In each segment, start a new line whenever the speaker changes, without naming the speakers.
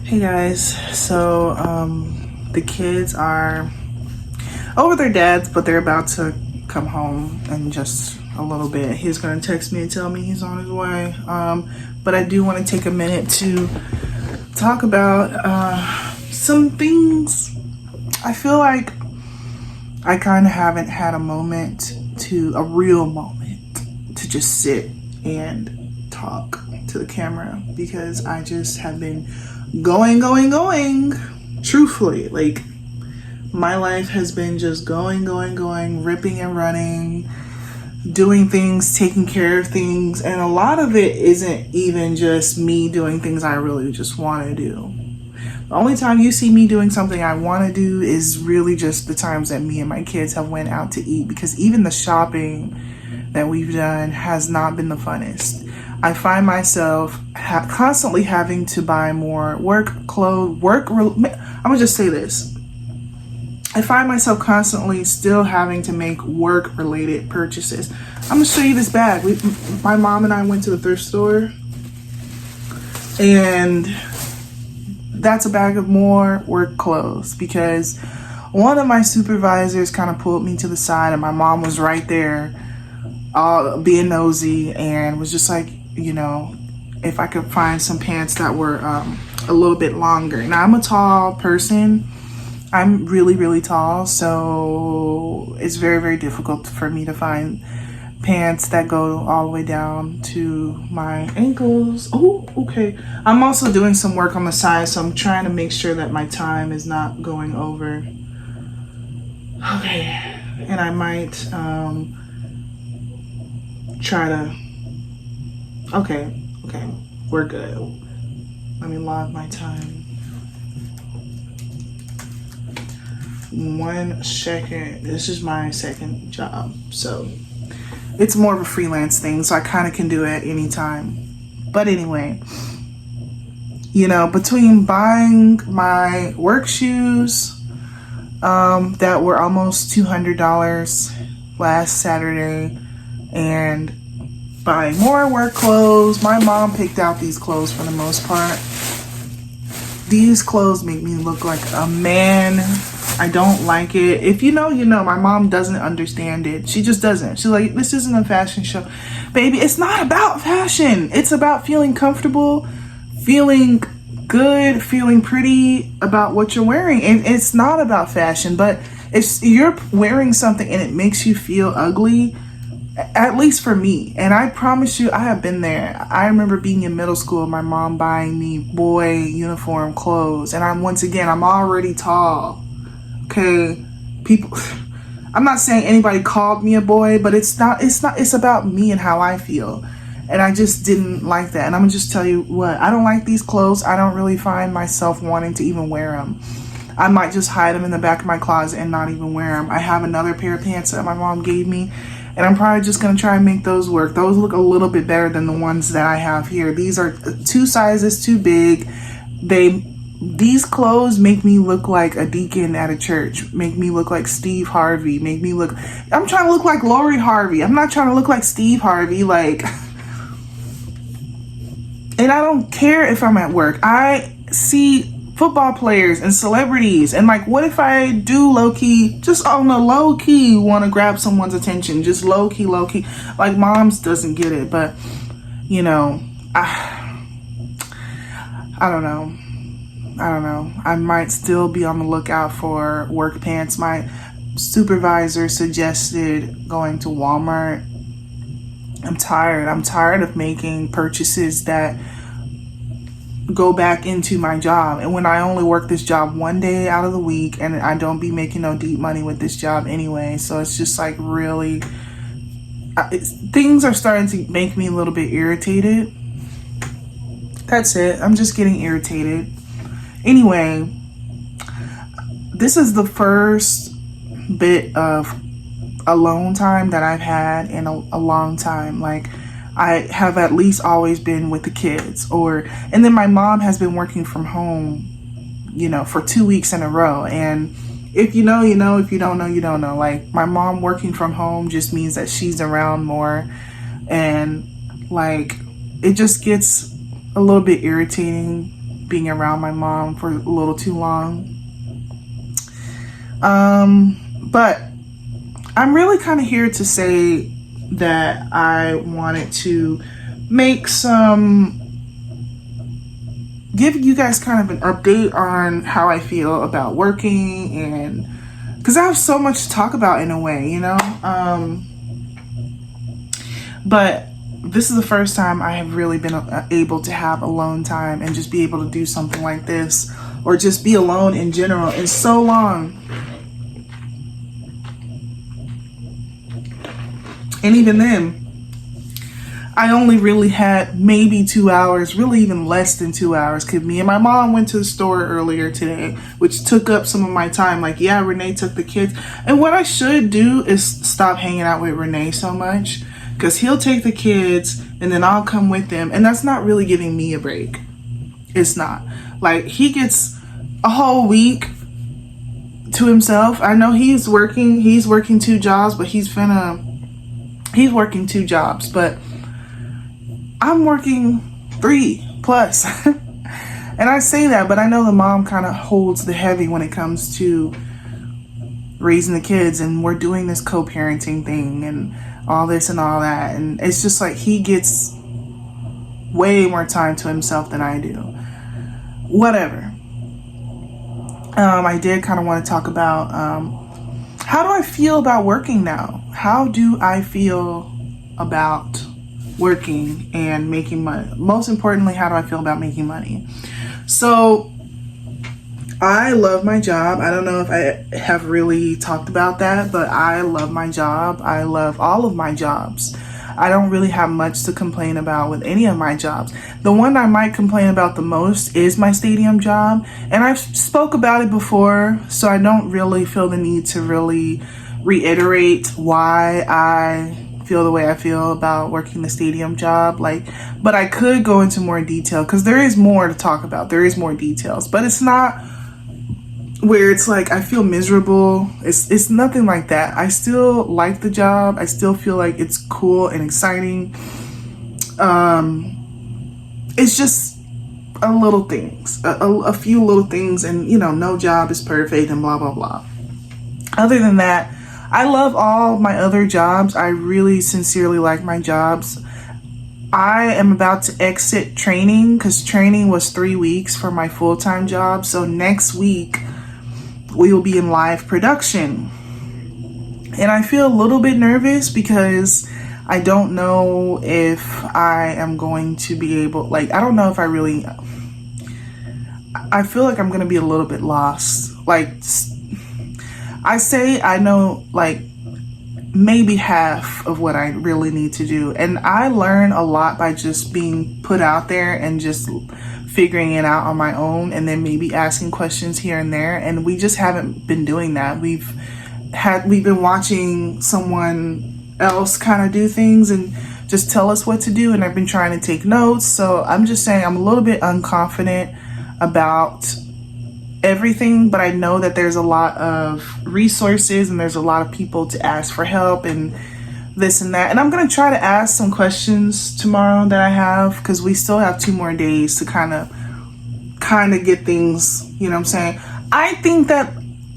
Hey guys, so the kids are over their dad's, but they're about to come home in just a little bit. He's gonna text me and tell me he's on his way. But I do want to take a minute to talk about some things. I feel like I kind of haven't had a real moment to just sit and talk to the camera, because I just have been going. Truthfully, like, my life has been just going, ripping and running, doing things, taking care of things. And a lot of it isn't even just me doing things I really just want to do. The only time you see me doing something I want to do is really just the times that me and my kids have went out to eat, because even the shopping that we've done has not been the funnest. I find myself constantly having to buy more work clothes, I'm gonna just say this. I find myself constantly still having to make work related purchases. I'm gonna show you this bag. My mom and I went to the thrift store, and that's a bag of more work clothes, because one of my supervisors kind of pulled me to the side, and my mom was right there, being nosy, and was just like, if I could find some pants that were a little bit longer. Now, I'm a tall person. I'm really tall, so it's very difficult for me to find pants that go all the way down to my ankles. Oh, okay. I'm also doing some work on the side, so I'm trying to make sure that my time is not going over. Okay. And I might try to... Okay, we're good. Let me log my time. 1 second. This is my second job, so it's more of a freelance thing, so I kind of can do it at any time. But anyway, between buying my work shoes that were almost $200 last Saturday, and buying more work clothes. My mom picked out these clothes for the most part. These clothes make me look like a man. I don't like it. If you know, my mom doesn't understand it. She just doesn't. She's like, this isn't a fashion show. Baby, it's not about fashion. It's about feeling comfortable, feeling good, feeling pretty about what you're wearing. And it's not about fashion. But if you're wearing something and it makes you feel ugly, at least for me, and I promise you, I have been there. I remember being in middle school, my mom buying me boy uniform clothes, and I'm already tall. Okay, people, I'm not saying anybody called me a boy, but it's about me and how I feel. And I just didn't like that. And I'm gonna just tell you what, I don't like these clothes. I don't really find myself wanting to even wear them. I might just hide them in the back of my closet and not even wear them. I have another pair of pants that my mom gave me, and I'm probably just going to try and make those work. Those look a little bit better than the ones that I have here. These are 2 sizes too big. These clothes make me look like a deacon at a church. Make me look like Steve Harvey. I'm trying to look like Lori Harvey. I'm not trying to look like Steve Harvey. And I don't care if I'm at work. I see football players and celebrities, and what if I do low-key, just on a low-key, want to grab someone's attention, just low-key, moms doesn't get it. But I don't know, I might still be on the lookout for work pants. My supervisor suggested going to Walmart. I'm tired of making purchases that go back into my job, and when I only work this job 1 day out of the week, and I don't be making no deep money with this job anyway, so it's just really, things are starting to make me a little bit irritated. That's it. I'm just getting irritated. Anyway, this is the first bit of alone time that I've had in a long time. I have at least always been with the kids, and then my mom has been working from home, for 2 weeks in a row. And if you know, if you don't know, you don't know. My mom working from home just means that she's around more, and it just gets a little bit irritating being around my mom for a little too long. But I'm really kind of here to say that I wanted to give you guys kind of an update on how I feel about working, and because I have so much to talk about in a way, you know. But this is the first time I have really been able to have alone time and just be able to do something like this, or just be alone in general, in so long. And even then, I only really had maybe 2 hours, really even less than 2 hours, because me and my mom went to the store earlier today, which took up some of my time. Like, yeah, Renee took the kids. And what I should do is stop hanging out with Renee so much, because he'll take the kids and then I'll come with them. And that's not really giving me a break. It's not. Like, he gets a whole week to himself. I know he's working 2 jobs, but he's working 2 jobs, but I'm working 3 plus. And I say that, but I know the mom kind of holds the heavy when it comes to raising the kids, and we're doing this co-parenting thing and all this and all that. And it's just like he gets way more time to himself than I do. Whatever. I did kind of want to talk about how do I feel about working now? How do I feel about working and making money? Most importantly, how do I feel about making money? So I love my job. I don't know if I have really talked about that, but I love my job. I love all of my jobs. I don't really have much to complain about with any of my jobs. The one I might complain about the most is my stadium job. And I've spoke about it before, so I don't really feel the need to really reiterate why I feel the way I feel about working the stadium job. But I could go into more detail, because there is more to talk about. There is more details, but it's not where it's like I feel miserable. It's nothing like that. I still like the job. I still feel like it's cool and exciting. It's just a little things, a few little things, and you know, no job is perfect and blah blah blah. Other than that, I love all my other jobs. I really sincerely like my jobs. I am about to exit training, because training was 3 weeks for my full-time job. So next week we will be in live production. And I feel a little bit nervous because I don't know if I am going to be able, I don't know if I feel like I'm going to be a little bit lost. I say I know maybe half of what I really need to do. And I learn a lot by just being put out there and just figuring it out on my own, and then maybe asking questions here and there. And we just haven't been doing that. We've been watching someone else kind of do things and just tell us what to do. And I've been trying to take notes. So I'm just saying I'm a little bit unconfident about everything, but I know that there's a lot of resources and there's a lot of people to ask for help and this and that. And I'm going to try to ask some questions tomorrow that I have, because we still have 2 more days to kind of get things, you know what I'm saying? I think that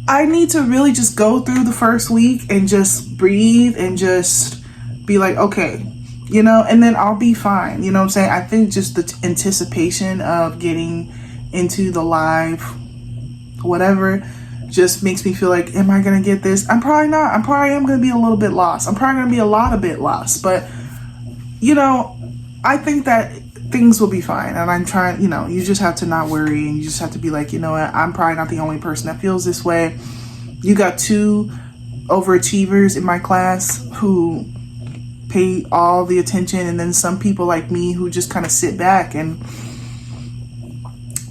I need to really just go through the first week and just breathe and just be like, okay, you know, and then I'll be fine. You know what I'm saying? I think just the anticipation of getting into the live whatever just makes me feel like, am I gonna get this? I'm probably not. I'm probably am gonna be a little bit lost. I'm probably gonna be a bit lost, but you know, I think that things will be fine. And I'm trying, you know, you just have to not worry, and you just have to be like, you know what, I'm probably not the only person that feels this way. You got 2 overachievers in my class who pay all the attention, and then some people like me who just kind of sit back.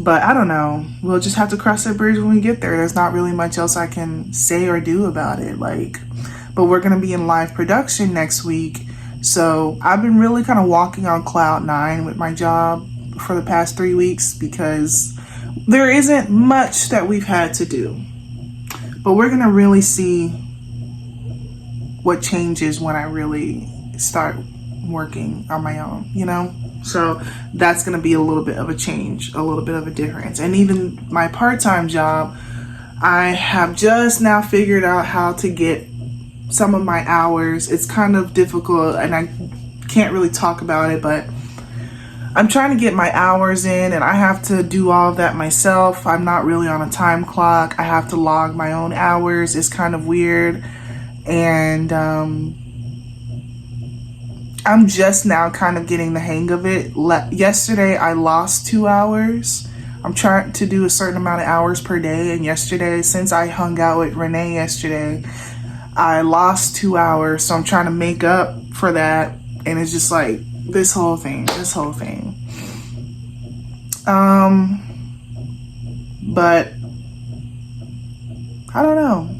But I don't know. We'll just have to cross that bridge when we get there. There's not really much else I can say or do about it. But we're going to be in live production next week. So I've been really kind of walking on cloud 9 with my job for the past 3 weeks, because there isn't much that we've had to do. But we're going to really see what changes when I really start working on my own, you know? So that's going to be a little bit of a change, a little bit of a difference. And even my part-time job, I have just now figured out how to get some of my hours. It's kind of difficult and I can't really talk about it, but I'm trying to get my hours in, and I have to do all of that myself. I'm not really on a time clock. I have to log my own hours. It's kind of weird. And I'm just now kind of getting the hang of it. Yesterday, I lost 2 hours. I'm trying to do a certain amount of hours per day. And yesterday, since I hung out with Renee yesterday, I lost 2 hours. So I'm trying to make up for that. And it's just like this whole thing. But I don't know.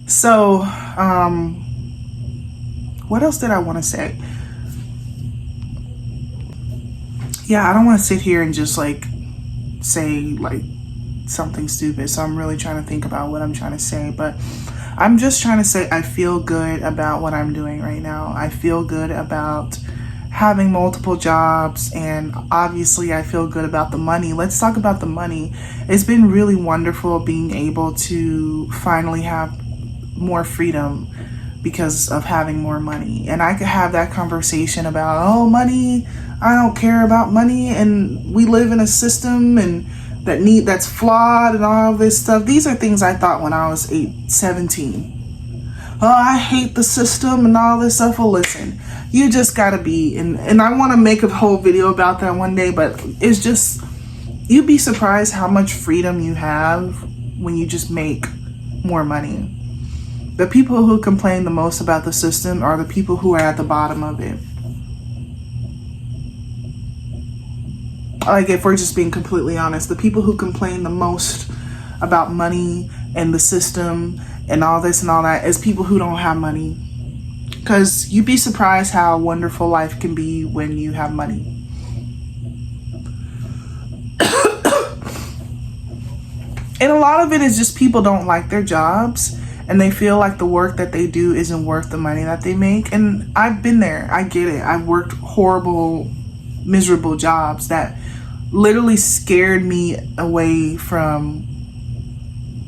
So, what else did I want to say? Yeah, I don't want to sit here and just like say like something stupid. So I'm really trying to think about what I'm trying to say, but I'm just trying to say I feel good about what I'm doing right now. I feel good about having multiple jobs, and obviously I feel good about the money. Let's talk about the money. It's been really wonderful being able to finally have more freedom because of having more money. And I could have that conversation about, oh, money, I don't care about money, and we live in a system and that's flawed and all this stuff. These are things I thought when I was 17. Oh, I hate the system and all this stuff. Well, listen, you just gotta be, and I want to make a whole video about that one day, but it's just, you'd be surprised how much freedom you have when you just make more money. The people who complain the most about the system are the people who are at the bottom of it. Like, if we're just being completely honest, the people who complain the most about money and the system and all this and all that is people who don't have money. Because you'd be surprised how wonderful life can be when you have money. And a lot of it is just people don't like their jobs and they feel like the work that they do isn't worth the money that they make. And I've been there. I get it. I've worked horrible, miserable jobs that literally scared me away from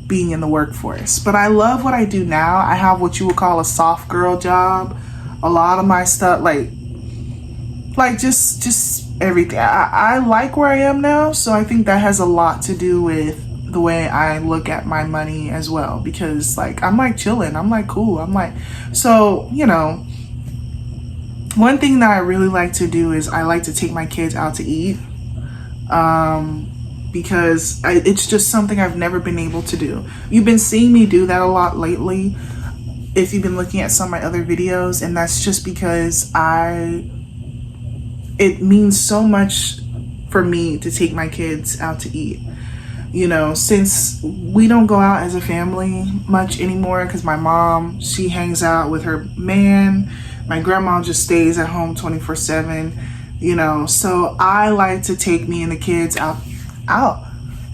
being in the workforce. But I love what I do now. I have what you would call a soft girl job. A lot of my stuff, like just everything. I like where I am now. So I think that has a lot to do with the way I look at my money as well. Because like, I'm like chilling. I'm like cool. I'm like, so, you know, one thing that I really like to do is I like to take my kids out to eat. Because it's just something I've never been able to do. You've been seeing me do that a lot lately if you've been looking at some of my other videos, and that's just because it means so much for me to take my kids out to eat. You know, since we don't go out as a family much anymore because my mom, she hangs out with her man. My grandma just stays at home 24/7. You know, so I like to take me and the kids out.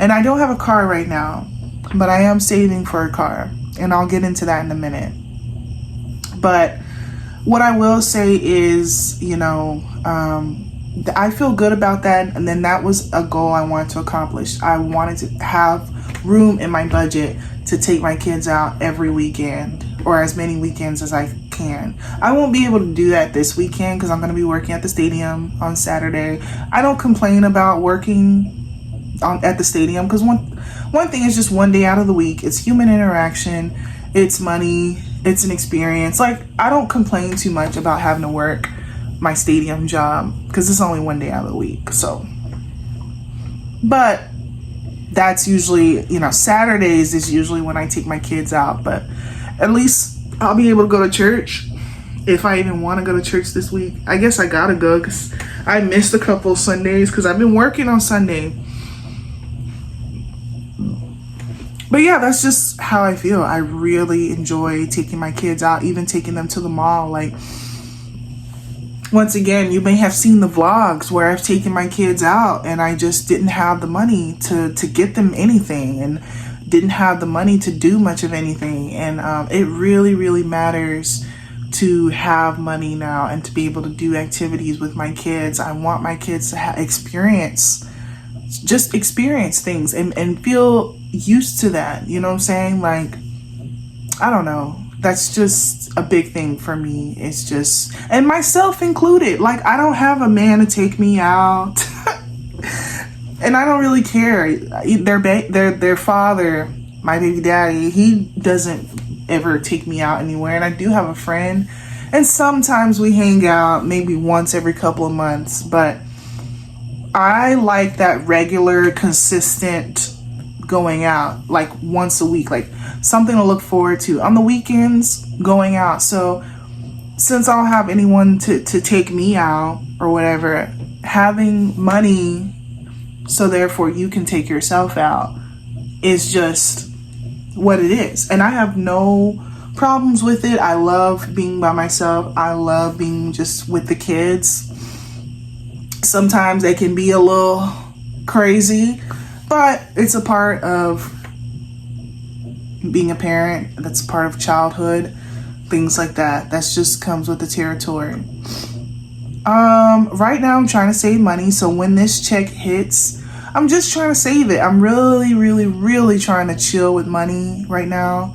And I don't have a car right now, but I am saving for a car, and I'll get into that in a minute. But what I will say is, you know, I feel good about that. And then that was a goal I wanted to accomplish. I wanted to have room in my budget to take my kids out every weekend, or as many weekends as I can. I won't be able to do that this weekend because I'm going to be working at the stadium on Saturday. I don't complain about working at the stadium because one thing is just one day out of the week. It's human interaction, it's money, it's an experience. Like, I don't complain too much about having to work my stadium job because it's only one day out of the week. So, but that's usually, you know, Saturdays is usually when I take my kids out, but at least I'll be able to go to church if I even want to go to church this week. I guess I gotta go because I missed a couple Sundays because I've been working on Sunday. But yeah, that's just how I feel. I really enjoy taking my kids out, even taking them to the mall. Like, once again, you may have seen the vlogs where I've taken my kids out and I just didn't have the money to get them anything. And didn't have the money to do much of anything. And it really, really matters to have money now and to be able to do activities with my kids. I want my kids to experience things and feel used to that. You know what I'm saying? Like, I don't know. That's just a big thing for me. It's just, and myself included. Like, I don't have a man to take me out. And I don't really care. Their father, my baby daddy, he doesn't ever take me out anywhere. And I do have a friend, and sometimes we hang out maybe once every couple of months. But I like that regular, consistent going out, like once a week, like something to look forward to. On the weekends, going out. So since I don't have anyone to take me out or whatever, having money so therefore you can take yourself out is just what it is. And I have no problems with it. I love being by myself. I love being just with the kids. Sometimes they can be a little crazy, but it's a part of being a parent. That's part of childhood, things like that. That's just comes with the territory. Right now I'm trying to save money, so when this check hits, I'm just trying to save it. I'm really, really, really trying to chill with money right now.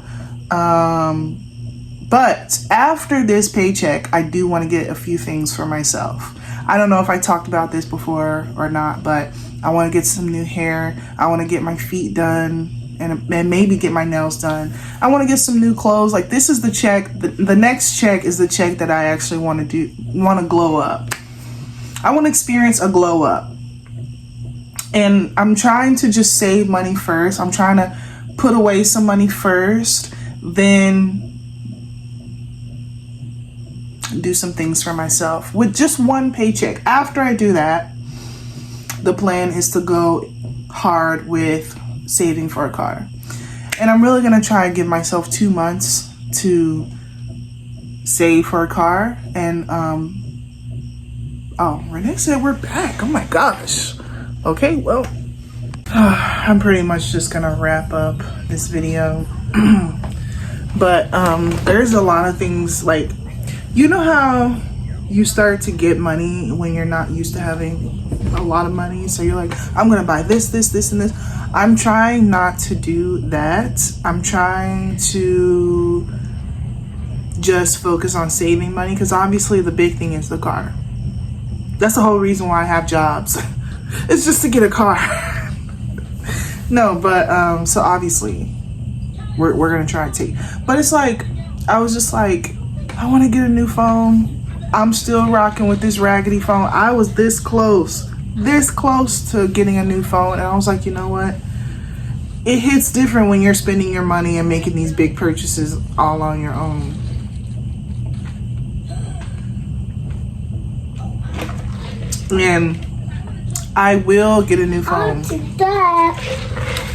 But after this paycheck, I do want to get a few things for myself. I don't know if I talked about this before or not, but I want to get some new hair. I want to get my feet done and maybe get my nails done. I want to get some new clothes. Like, this is the check. The next check is the check that I actually want to glow up. I want to experience a glow up. And I'm trying to just save money first. I'm trying to put away some money first, then do some things for myself with just one paycheck. After I do that, the plan is to go hard with saving for a car. And I'm really going to try and give myself 2 months to save for a car. And, oh, Renee said we're back. Oh my gosh. Okay, well, I'm pretty much just going to wrap up this video. But there's a lot of things, like, you know how you start to get money when you're not used to having a lot of money? So you're like, I'm going to buy this, this, this, and this. I'm trying not to do that. I'm trying to just focus on saving money, because obviously the big thing is the car. That's the whole reason why I have jobs. It's just to get a car. No, but so obviously we're gonna try to take. But it's like, I was just like, I want to get a new phone. I'm still rocking with this raggedy phone. I was this close to getting a new phone, and I was like, you know what? It hits different when you're spending your money and making these big purchases all on your own. And I will get a new phone.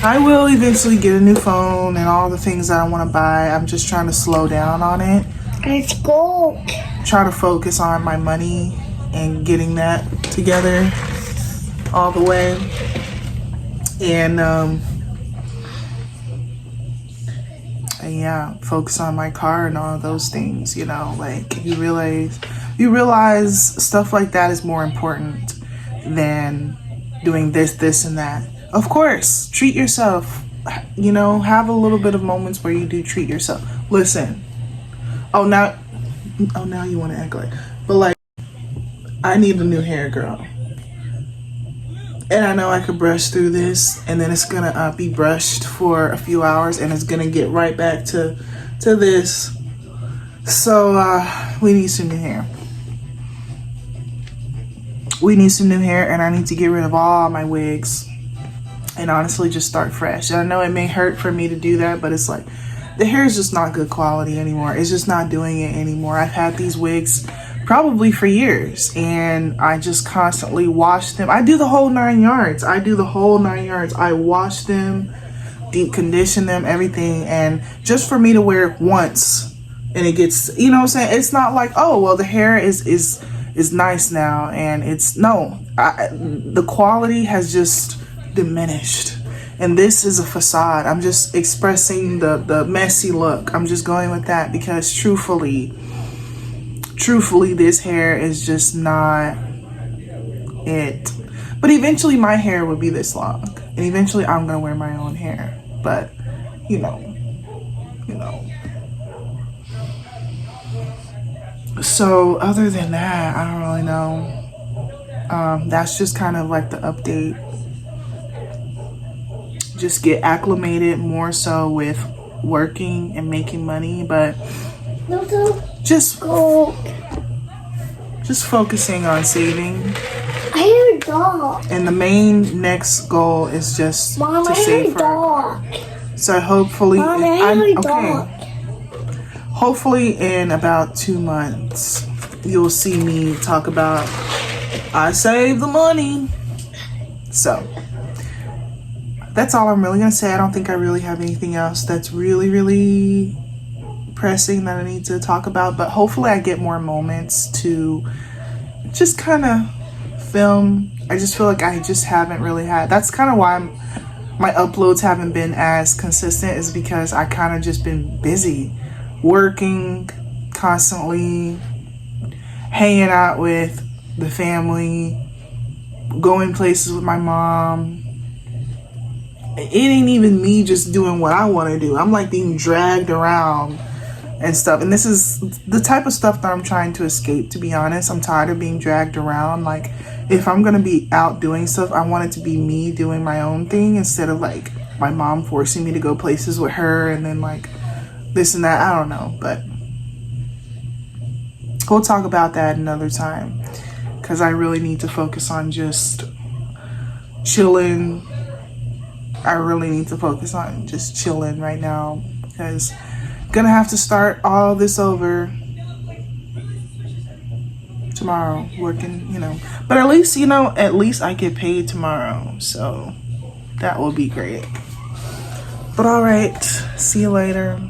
I will eventually get a new phone and all the things that I want to buy. I'm just trying to slow down on it.
Let's go.
Try to focus on my money and getting that together all the way. And yeah, focus on my car and all those things, you know, like you realize stuff like that is more important than doing this and that. Of course, treat yourself, you know, have a little bit of moments where you do treat yourself. Listen, now you want to act like, but like, I need a new hair, girl. And I know I could brush through this, and then it's gonna be brushed for a few hours, and it's gonna get right back to this. So we need some new hair. We need some new hair, and I need to get rid of all my wigs and honestly just start fresh. And I know it may hurt for me to do that, but it's like, the hair is just not good quality anymore. It's just not doing it anymore. I've had these wigs probably for years, and I just constantly wash them. I do the whole 9 yards. I wash them, deep condition them, everything. And just for me to wear it once and it gets, you know what I'm saying? It's not like, oh, well, the hair is nice now. And it's, no, the quality has just diminished. And this is a facade. I'm just expressing the messy look. I'm just going with that because truthfully, this hair is just not it. But eventually my hair will be this long. And eventually I'm going to wear my own hair. But, you know. So other than that, I don't really know. That's just kind of like the update. Just get acclimated more so with working and making money, but just focusing on saving.
I hear a dog.
And the main next goal is just
Mom,
to
I
save
hear a
for
dog.
so hopefully
Mom, I hear a dog.
Hopefully in about 2 months you'll see me talk about I saved the money. So that's all I'm really gonna say. I don't think I really have anything else that's really pressing that I need to talk about, but hopefully I get more moments to just kind of film. I just feel like I just haven't really had, that's kind of why my uploads haven't been as consistent, is because I kind of just been busy working constantly, hanging out with the family, going places with my mom. It ain't even me just doing what I want to do. I'm like being dragged around and stuff. And this is the type of stuff that I'm trying to escape, to be honest. I'm tired of being dragged around. Like, if I'm going to be out doing stuff, I want it to be me doing my own thing instead of like my mom forcing me to go places with her and then like this and that. I don't know, but we'll talk about that another time because I really need to focus on just chilling. I really need to focus on just chilling right now because I'm gonna have to start all this over tomorrow working, but at least I get paid tomorrow, so that will be great. But all right, see you later.